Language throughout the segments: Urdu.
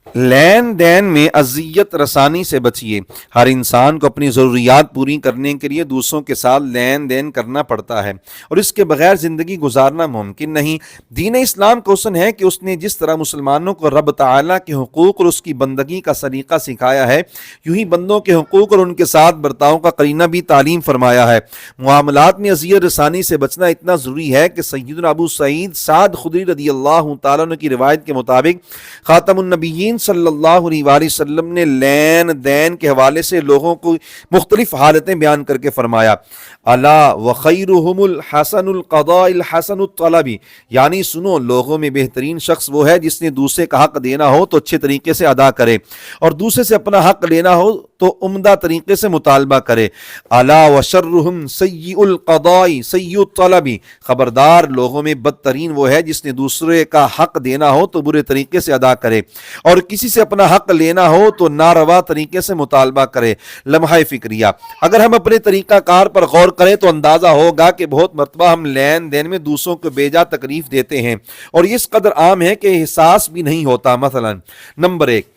لین دین میں اذیت رسانی سے بچیے۔ ہر انسان کو اپنی ضروریات پوری کرنے کے لیے دوسروں کے ساتھ لین دین کرنا پڑتا ہے اور اس کے بغیر زندگی گزارنا ممکن نہیں۔ دین اسلام کا حسن ہے کہ اس نے جس طرح مسلمانوں کو رب تعالیٰ کے حقوق اور اس کی بندگی کا سلیقہ سکھایا ہے، یوں ہی بندوں کے حقوق اور ان کے ساتھ برتاؤ کا قرینہ بھی تعلیم فرمایا ہے۔ معاملات میں اذیت رسانی سے بچنا اتنا ضروری ہے کہ سیدنا ابو سعید سعد خدری رضی اللہ تعالیٰ عنہ کی روایت کے مطابق خاتم النبیین صلی اللہ علیہ وآلہ وسلم نے لین دین کے حوالے سے لوگوں کو مختلف حالتیں بیان کر کے فرمایا، الا وخیرہم الحسن القضاء الحسن الطلب، یعنی سنو، لوگوں میں بہترین شخص وہ ہے جس نے دوسرے کا حق دینا ہو تو اچھے طریقے سے ادا کرے اور دوسرے سے اپنا حق لینا ہو تو عمدہ طریقے سے مطالبہ کرے۔ الا وشرہم سیء القضاء سیء الطلب، خبردار، لوگوں میں بدترین وہ ہے جس نے دوسرے کا حق دینا ہو تو برے طریقے سے ادا کرے اور کسی سے اپنا حق لینا ہو تو ناروا طریقے سے مطالبہ کرے۔ لمحہ فکریہ، اگر ہم اپنے طریقہ کار پر غور کریں تو اندازہ ہوگا کہ بہت مرتبہ ہم لین دین میں دوسروں کو بیجا تکلیف دیتے ہیں اور یہ اس قدر عام ہے کہ احساس بھی نہیں ہوتا۔ مثلا نمبر 1،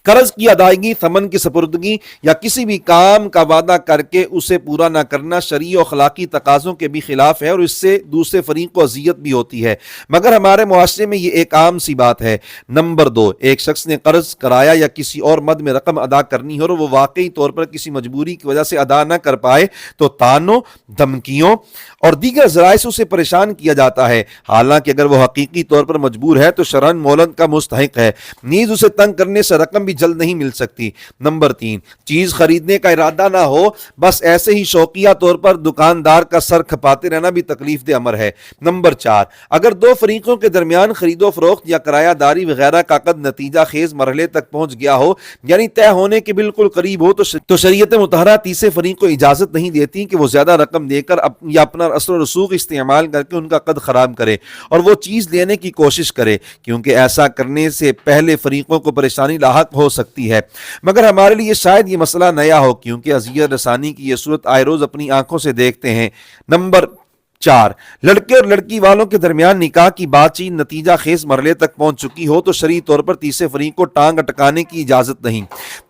قرض کی ادائیگی، ثمن کی سپردگی یا کسی بھی کام کا وعدہ کر کے اسے پورا نہ کرنا شرعی و اخلاقی تقاضوں کے بھی خلاف ہے اور اس سے دوسرے فریق کو اذیت بھی ہوتی ہے، مگر ہمارے معاشرے میں یہ ایک عام سی بات ہے۔ نمبر 2، ایک شخص نے قرض کرایا یا کسی اور مد میں رقم ادا کرنی ہو اور وہ واقعی طور پر کسی مجبوری کی وجہ سے ادا نہ کر پائے تو تانوں، دھمکیوں اور دیگر ذرائع سے اسے پریشان کیا جاتا ہے، حالانکہ اگر وہ حقیقی طور پر مجبور ہے تو شرعاً مہلت کا مستحق ہے، نیز اسے تنگ کرنے سے رقم بھی جلد نہیں مل سکتی۔ نمبر 3، چیز خریدنے کا ارادہ نہ ہو، بس ایسے ہی شوقیہ طور پر دکاندار کا سر کھپاتے رہنا بھی تکلیف دہ امر ہے۔ نمبر 4، اگر دو فریقوں کے درمیان خرید و فروخت یا کرایہ داری وغیرہ کا عقد نتیجہ خیز مرحلے تک پہنچ گیا ہو، یعنی طے ہونے کے بالکل قریب ہو، تو شریعت مطہرہ تیسرے فریق کو اجازت نہیں دیتی کہ وہ زیادہ رقم دے کر یا اپنا اثر و رسوخ استعمال کر کے ان کا عقد خراب کرے اور وہ چیز لینے کی کوشش کرے، کیونکہ ایسا کرنے سے پہلے فریقوں کو پریشانی لاحق ہو سکتی ہے، مگر ہمارے لیے شاید یہ مسئلہ نیا ہو کیونکہ اذیت رسانی کی یہ صورت آئے روز اپنی آنکھوں سے دیکھتے ہیں۔ نمبر 4، لڑکے اور لڑکی والوں کے درمیان نکاح کی بات چیت نتیجہ خیز مرحلے تک پہنچ چکی ہو تو شرعی طور پر تیسرے فریق کو ٹانگ اٹکانے کی اجازت نہیں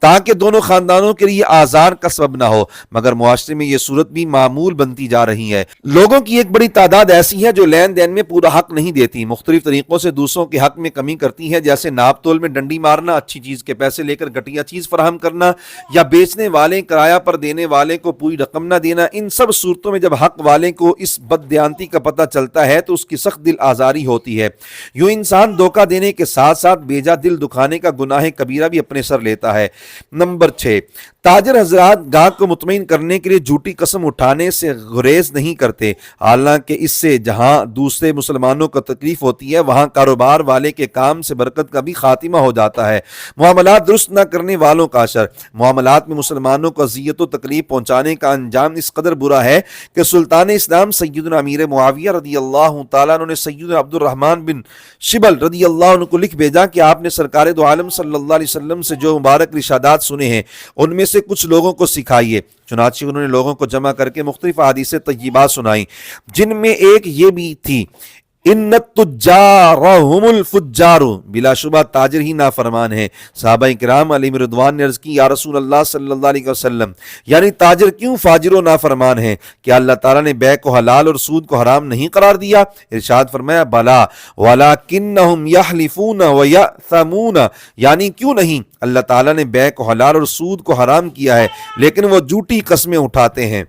تاکہ دونوں خاندانوں کے لیے آزار کا سبب نہ ہو، مگر معاشرے میں یہ صورت بھی معمول بنتی جا رہی ہے۔ لوگوں کی ایک بڑی تعداد ایسی ہے جو لین دین میں پورا حق نہیں دیتی، مختلف طریقوں سے دوسروں کے حق میں کمی کرتی ہے، جیسے ناپ تول میں ڈنڈی مارنا، اچھی چیز کے پیسے لے کر گھٹیا چیز فراہم کرنا یا بیچنے والے کرایہ پر دینے والے کو پوری رقم نہ دینا۔ ان سب صورتوں میں جب حق والے کو اس بددیانتی کا پتہ چلتا ہے تو اس کی سخت دل آزاری ہوتی ہے، یوں انسان دھوکہ دینے کے ساتھ ساتھ بیجا دل دکھانے کا گناہ کبیرہ بھی اپنے سر لیتا ہے۔ نمبر 6، تاجر حضرات گاہک کو مطمئن کرنے کے لیے جھوٹی قسم اٹھانے سے گریز نہیں کرتے، حالانکہ اس سے جہاں دوسرے مسلمانوں کو تکلیف ہوتی ہے وہاں کاروبار والے کے کام سے برکت کا بھی خاتمہ ہو جاتا ہے۔ معاملات درست نہ کرنے والوں کا اشر، معاملات میں مسلمانوں کو اذیت و تکلیف پہنچانے کا انجام اس قدر برا ہے کہ سلطان اسلام سیدنا امیر معاویہ رضی اللہ تعالیٰ عنہ نے سیدنا عبد الرحمن بن شبل رضی اللہ عنہ کو لکھ بھیجا کہ آپ نے سرکار دو عالم صلی اللہ علیہ وسلم سے جو مبارک ارشادات سنے ہیں ان میں سے کچھ لوگوں کو سکھائیے۔ چنانچہ انہوں نے لوگوں کو جمع کر کے مختلف احادیث طیبات سنائیں، جن میں ایک یہ بھی تھی، ان التجار هم الفجار، بلا شبہ تاجر ہی نافرمان ہیں۔ صحابہ کرام علیہم رضوان نے عرض کی، یا رسول اللہ صلی اللہ علیہ وسلم، یعنی تاجر کیوں فاجر و نافرمان ہیں؟ کیا اللہ تعالیٰ نے بیع کو حلال اور سود کو حرام نہیں قرار دیا؟ ارشاد فرمایا، بلا ولکنہم یحلفون ویأثمون، یعنی کیوں نہیں، اللہ تعالیٰ نے بیع کو حلال اور سود کو حرام کیا ہے لیکن وہ جھوٹی قسمیں اٹھاتے ہیں۔